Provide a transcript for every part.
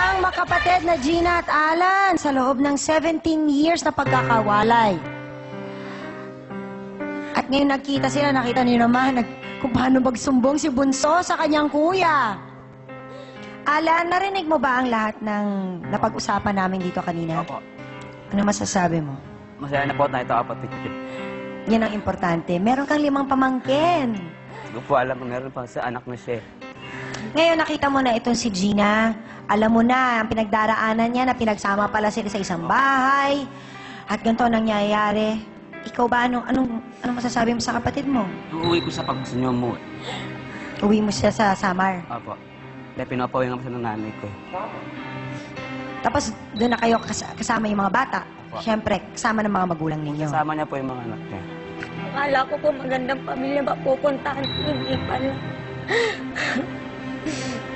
ang makapatid na Gina at Alan sa loob ng 17 years na pagkakawalay. At ngayon nagkita sila, nakita niyo naman kung paano magsumbong si Bunso sa kanyang kuya. Alan, narinig mo ba ang lahat ng napag-usapan namin dito kanina? Opo. Ano masasabi mo? Masaya na po tayo ito, kapatid. Yan ang importante. Meron kang 5 pamangkin. Hindi ko po alam kung meron pa sa anak na siya. Ngayon nakita mo na itong si Gina. Alam mo na ang pinagdaraanan niya na pinagsama pala sila sa isang bahay. At ganito ang nangyayari. Ikaw ba, anong masasabi mo sa kapatid mo? Uuwi ko sa pag gusto niyo umuwi. Uwi mo siya sa Samar. Opo. Dahil pinapawin nga po siya ng nanay ko. Tapos doon na kayo kasama yung mga bata. Opo. Siyempre, kasama ng mga magulang ninyo. Kasama niya po yung mga anak niya. Akala ko po magandang pamilya ba pupuntahan ko, hindi pala.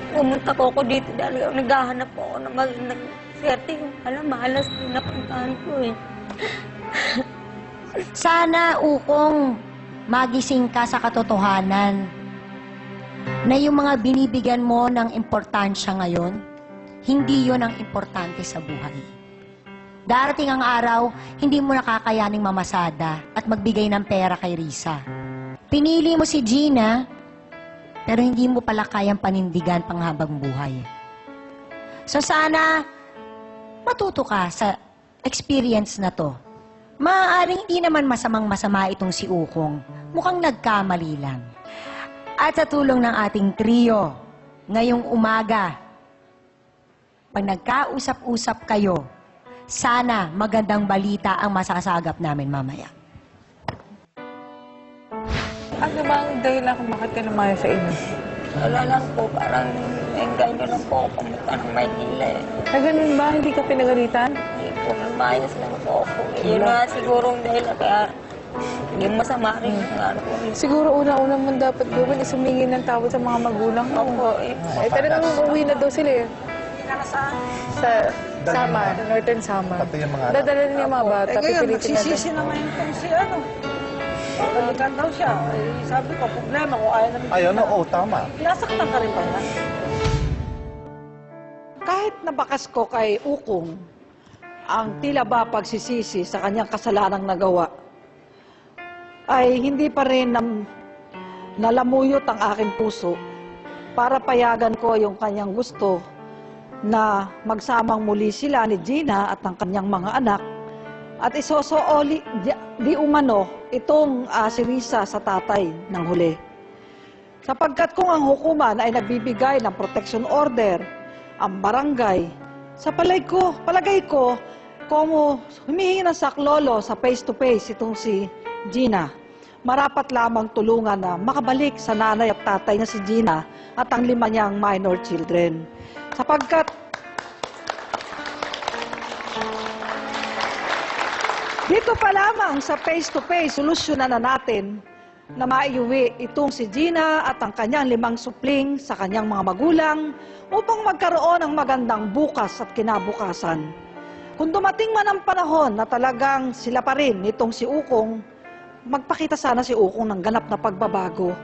Pumunta ko dito dahil naghahanap po ako ng magandang swerte. Alam, mahalas din napuntahan ko eh. Sana, Ukong, magising ka sa katotohanan na yung mga binibigyan mo ng importansya ngayon, hindi yon ang importante sa buhay. Darating ang araw, hindi mo nakakayaning mamasada at magbigay ng pera kay Risa. Pinili mo si Gina, pero hindi mo pala kayang panindigan panghabang buhay. So sana, matuto ka sa experience na to. Maaaring hindi naman masamang-masama itong si Ukong. Mukhang nagkamali lang. At sa tulong ng ating trio, ngayong umaga, pag nagkausap-usap kayo, sana magandang balita ang masasagap namin mamaya. Ano ba ang dahilan kung bakit ka lumayo sa inyo? Wala lang po, parang engay nyo lang po ako pumunta ng Maynila eh. Ay, ganun ba? Hindi ka pinagalitan? Hindi po, lumayas lang po ako. Yun na siguro ang dahilan, kaya yung masama rin. Ano po, Siguro una-una mo dapat gawin is humingi ng tawad sa mga magulang mo. Opo, eh. Eh, talagang uuwi na daw sila eh. Sa Samar, Northern Samar. Pati yung mga anak. Dadala niya yung mga bata. Eh ngayon, pipilitin na nagsisisi naman yung si ano. Balikan daw siya. Eh, sabi ko, problema ko, ayaw namin. Ayun, oo, tama. Nasaktan ka rin ba yan? Kahit nabakas ko kay Ukong, ang tila ba pagsisisi sa kanyang kasalanang nagawa, ay hindi pa rin nalamuyot ang aking puso para payagan ko yung kanyang gusto na magsamang muli sila ni Gina at ang kanyang mga anak at isosooli di umano itong si Risa sa tatay ng huli. Sapagkat kung ang hukuman ay nagbibigay ng protection order, ang barangay, sa palagay ko, kung humihingi ng saklolo sa face-to-face itong si Gina, marapat lamang tulungan na makabalik sa nanay at tatay niya si Gina at ang 5 niyang minor children. Sapagkat dito pa lamang sa face-to-face, solusyonan na natin na maiuwi itong si Gina at ang kanyang 5 supling sa kanyang mga magulang upang magkaroon ng magandang bukas at kinabukasan. Kung dumating man ang panahon na talagang sila pa rin itong si Ukong, magpakita sana si Ukong ng ganap na pagbabago.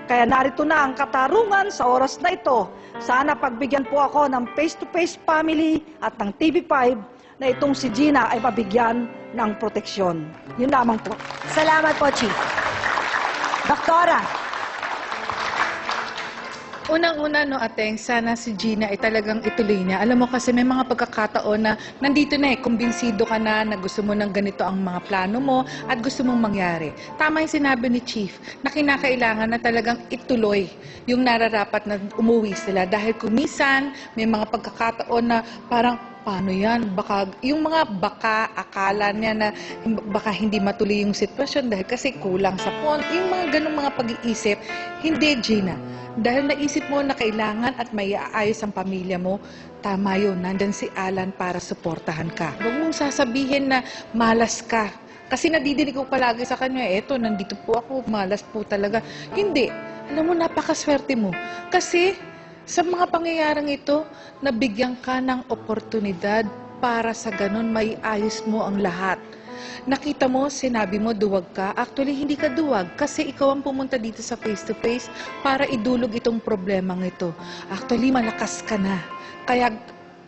Kaya narito na ang katarungan sa oras na ito. Sana pagbigyan po ako ng face-to-face family at ng TV5 na itong si Gina ay mabigyan ng proteksyon. Yun lamang po. Salamat po, Chief. Doktora, Unang-una, no, Ateng, sana si Gina ay talagang ituloy niya. Alam mo kasi may mga pagkakataon na nandito na kumbinsido ka na gusto mo ng ganito ang mga plano mo at gusto mong mangyari. Tama yung sinabi ni Chief na kinakailangan na talagang ituloy yung nararapat na umuwi sila. Dahil kumisan, may mga pagkakataon na parang, paano yan? Baka, yung mga baka, akala niya na baka hindi matuloy yung sitwasyon dahil kasi kulang sa pon. Yung mga ganong mga pag-iisip, hindi, Gina. Dahil naisip mo na kailangan at may aayos ang pamilya mo, tama yun, nandyan si Alan para suportahan ka. Huwag mong sasabihin na malas ka. Kasi nadidinig ko palagi sa kanya, eto, nandito po ako, malas po talaga. Hindi. Alam mo, napakaswerte mo. Kasi sa mga pangyayaring ito, nabigyan ka ng oportunidad para sa ganun may ayos mo ang lahat. Nakita mo, sinabi mo, duwag ka. Actually, hindi ka duwag kasi ikaw ang pumunta dito sa face-to-face para idulog itong problemang ito. Actually, malakas ka na. Kaya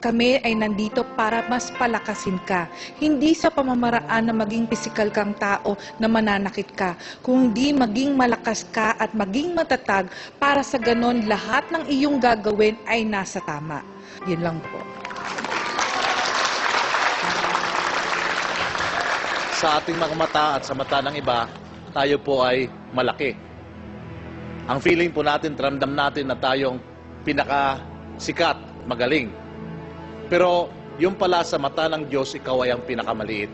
Kami ay nandito para mas palakasin ka. Hindi sa pamamaraan na maging pisikal kang tao na mananakit ka, kundi maging malakas ka at maging matatag para sa ganon lahat ng iyong gagawin ay nasa tama. Yun lang po. Sa ating mga mata at sa mata ng iba, tayo po ay malaki. Ang feeling po natin, ramdam natin na tayong pinakasikat, magaling. Pero yung pala sa mata ng Diyos, ikaw ay ang pinakamaliit.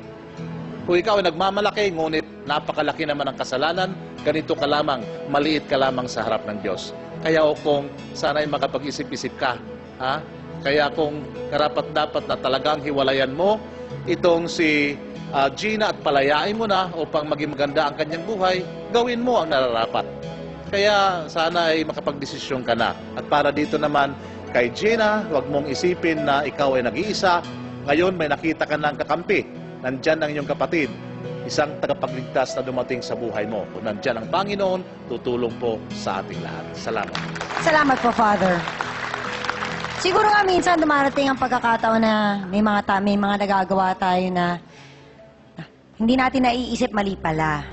Kung ikaw ay nagmamalaki, ngunit napakalaki naman ang kasalanan, ganito ka lamang, maliit ka lamang sa harap ng Diyos. Kaya kung sana ay makapag-isip-isip ka, ha? Kaya kung karapat-dapat na talagang hiwalayan mo itong si Gina at palayain mo na upang maging maganda ang kanyang buhay, gawin mo ang nararapat. Kaya sana ay makapagdesisyon ka na. At para dito naman kay Gina, huwag mong isipin na ikaw ay nag-iisa. Ngayon may nakita ka ng kakampi. Nandyan ang iyong kapatid. Isang tagapagligtas na dumating sa buhay mo. Kung nandyan ang Panginoon, tutulong po sa ating lahat. Salamat. Salamat po, Father. Siguro nga minsan dumarating ang pagkakataon na may mga nagagawa tayo na hindi natin naiisip mali pala.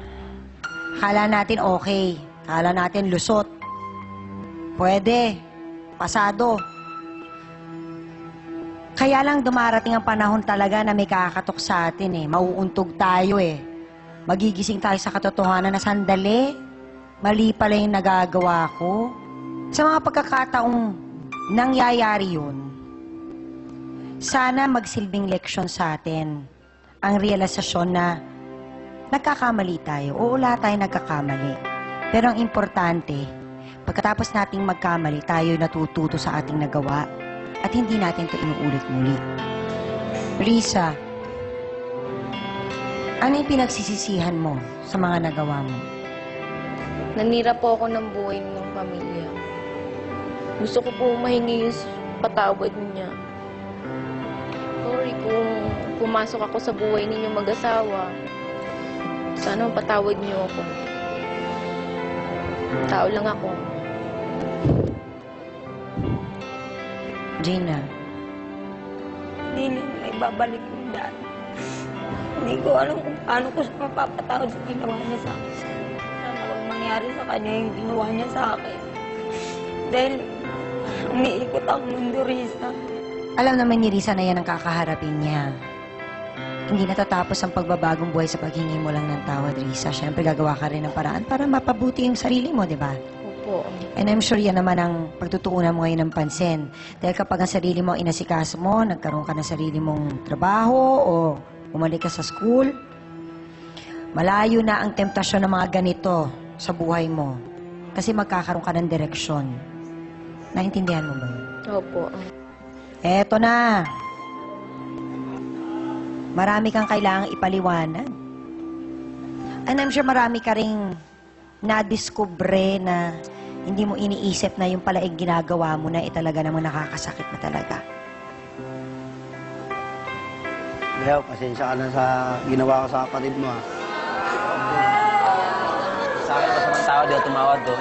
Kala natin okay. Kala natin lusot. Pwede. Pasado. Kaya lang dumarating ang panahon talaga na may kakatok sa atin eh. Mauuntog tayo eh. Magigising tayo sa katotohanan na sandali. Mali pala yung nagagawa ko. Sa mga pagkakataong nangyayari yun, sana magsilbing leksyon sa atin ang realisasyon na nagkakamali tayo. Oo, lahat tayo nagkakamali. Pero ang importante, pagkatapos nating magkamali, tayo natututo sa ating nagawa at hindi natin ito inuulit muli. Risa, ano yung pinagsisisihan mo sa mga nagawa mo? Nanira po ako ng buhay ng pamilya. Gusto ko po mahingi yung patawad niya. Sorry kung pumasok ako sa buhay ninyo mag-asawa. Sana patawad niyo ako. Tao lang ako. Gina, Hindi nila ibabalik yung dati. Hindi ko alam kung paano ko siya mapapatawad sa ginawa niya sa akin. Sana huwag mangyari sa kanya yung ginawa niya sa akin. Dahil umiikot ang mundo, Risa. alam naman ni Risa na yan ang kakaharapin niya. Hindi natatapos ang pagbabagong buhay sa paghingi mo lang ng tawad, Risa. Siyempre, gagawa ka rin ng paraan para mapabuti yung sarili mo, di ba? Opo. And I'm sure yan naman ang pagtutuunan mo ngayon ng pansin. Dahil kapag ang sarili mo inasikaso mo, nagkaroon ka ng sarili mong trabaho o umalik ka sa school, malayo na ang temptasyon ng mga ganito sa buhay mo. Kasi magkakaroon ka ng direksyon. Naintindihan mo ba yun? Opo. Eto na. Marami kang kailangang ipaliwanag. And I'm sure marami ka ring nadiskubre na hindi mo iniisip na yung pala ay ginagawa mo na talaga namang nakakasakit na talaga. Leo, pasensya ka na sa ginawa ko sa kapatid mo, ha. Sa akin, masamang tao, di ako tumawad do.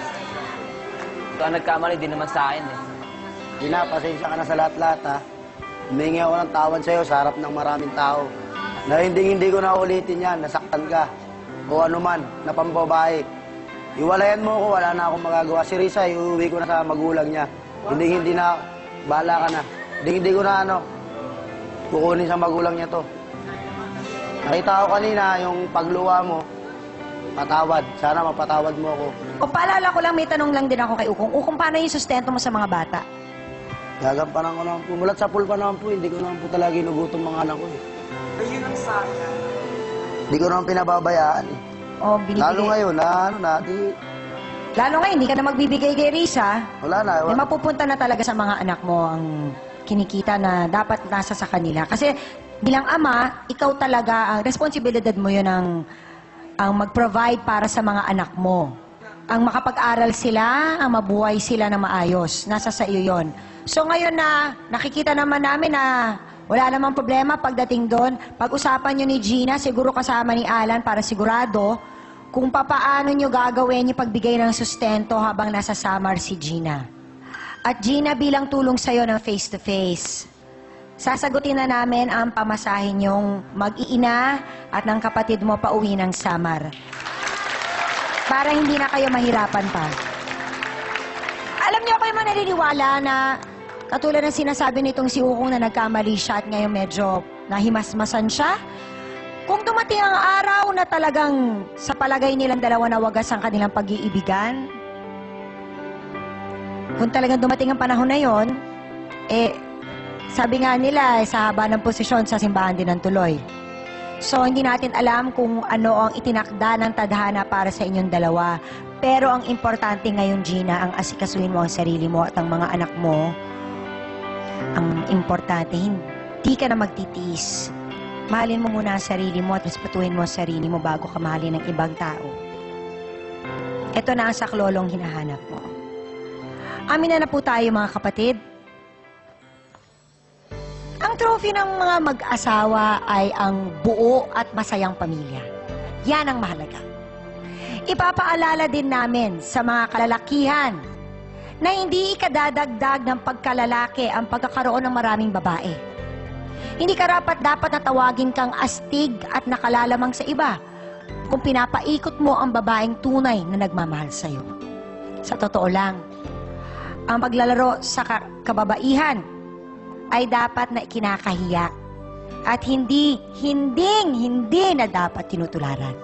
Ito ang nagkamali, di naman sa akin eh. Gina, pasensya ka na sa lahat-lahat, ha. Humingi ako ng tawad sa'yo sa harap ng maraming tao. Na hindi ko na ulitin yan, nasaktan ka. O ano man, na pambabae. Iwalayan mo ako, wala na akong magagawa. Si Risa, iuwi ko na sa magulang niya. Hindi na, bahala ka na. Hindi ko na kukunin sa magulang niya to. Nakita ko kanina yung pagluwa mo, patawad. Sana mapatawad mo ako. O paalala ko lang, may tanong lang din ako kay Ukong. Ukong, paano yung sustento mo sa mga bata? Gagampanan ko naman po. Mulat sa pool pa naman po, hindi ko naman po talaga inugutom mga anak ko. Ayun ang sana. Hindi ko naman pinababayaan. O binibigay... Lalo ngayon, Lalo ngayon, hindi ka na magbibigay kay Risa. wala na. May mapupunta na talaga sa mga anak mo ang kinikita na dapat nasa sa kanila. Kasi bilang ama, ikaw talaga, ang responsibilidad mo yun ang mag-provide para sa mga anak mo. Ang makapag-aral sila, ang mabuhay sila na maayos. Nasa sa iyo yon. So ngayon na nakikita naman namin na wala namang problema pagdating doon. Pag-usapan nyo ni Gina, siguro kasama ni Alan para sigurado kung papaano nyo gagawin yung pagbigay ng sustento habang nasa Samar si Gina. At Gina, bilang tulong sa'yo ng face-to-face, sasagutin na namin ang pamasahin yung mag-iina at ng kapatid mo pauwi ng Samar. Para hindi na kayo mahirapan pa. Alam niyo, kayo mananiniwala na katulad ng sinasabi nitong si Ukong na nagkamali siya at ngayon medyo nahimasmasan siya. Kung dumating ang araw na talagang sa palagay nilang dalawa na wagas ang kanilang pag-iibigan, kung talagang dumating ang panahon na yon, sabi nga nila, sa haba ng posisyon sa simbahan din ang tuloy. So, hindi natin alam kung ano ang itinakda ng tadhana para sa inyong dalawa. Pero ang importante ngayon, Gina, ang asikasuhin mo ang sarili mo at ang mga anak mo. Ang importante, hindi ka na magtitiis. Mahalin mo muna ang sarili mo at respetuhin mo ang sarili mo bago ka mahalin ng ibang tao. Ito na ang saklolong hinahanap mo. Amin na po tayo, mga kapatid. Ang trophy ng mga mag-asawa ay ang buo at masayang pamilya. Yan ang mahalaga. Ipapaalala din namin sa mga kalalakihan na hindi ikadadagdag ng pagkalalaki ang pagkakaroon ng maraming babae. Hindi ka dapat na tawagin kang astig at nakalalamang sa iba kung pinapaikot mo ang babaeng tunay na nagmamahal sa'yo. Sa totoo lang, ang paglalaro sa kababaihan ay dapat na kinakahiya at hindi na dapat tinutularan.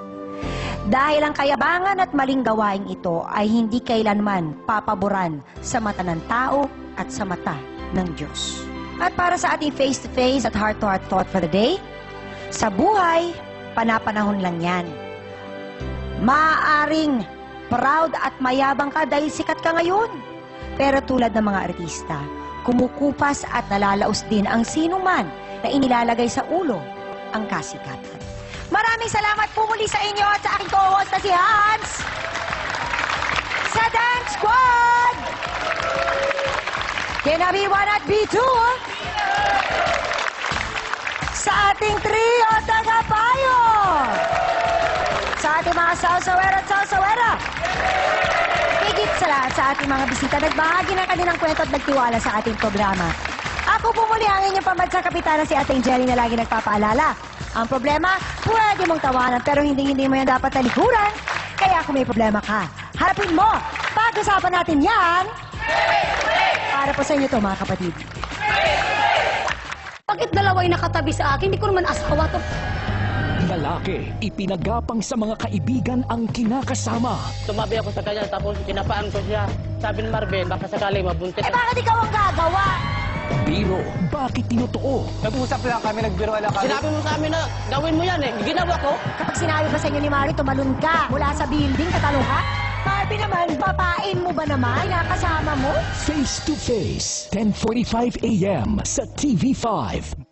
Dahil ang kayabangan at maling gawain ito ay hindi kailanman papaboran sa mata ng tao at sa mata ng Diyos. At para sa ating face-to-face at heart-to-heart thought for the day, sa buhay, panapanahon lang yan. Maaaring proud at mayabang ka dahil sikat ka ngayon. Pero tulad ng mga artista, kumukupas at nalalaos din ang sino man na inilalagay sa ulo ang kasikatan. Maraming salamat po muli sa inyo at sa aking co-host na si Hans sa Dance Squad! Kina B1 at B2 sa ating trio tagapayo sa ating mga sawsawera at sawsawera. Higit sa lahat sa ating mga bisita, nagbahagi ng kanilang kwento at nagtiwala sa ating programa. Ako po muli ang inyong pamansang kapitana si Ating Jelly na lagi nagpapaalala. Ang problema, pwede mong tawanan pero hindi mo yan dapat talikuran. Kaya kung may problema ka, harapin mo. Pag-usapan natin yan. Para po sa inyo to, mga kapatid. Bakit dalawa'y nakatabi sa akin? Hindi ko naman asawa to. Lalaki, ipinagapang sa mga kaibigan ang kinakasama. Tumabi ako sa kanya, tapos kinapaan ko siya. Sabi ni Marvin, baka sakali mabuntis. Bakit ikaw ang gagawa? Biro, bakit tinotoo? Nag-usap lang kami, nagbiruan lang kami. Sinabi mo sa amin na gawin mo yan eh. Ginawa ko. Kapag sinabi ba sa inyo ni Mari, tumalon ka mula sa building, katalong ka? Marvin naman, papain mo ba naman? Nakasama mo? Face to Face, 10:45 a.m. sa TV5.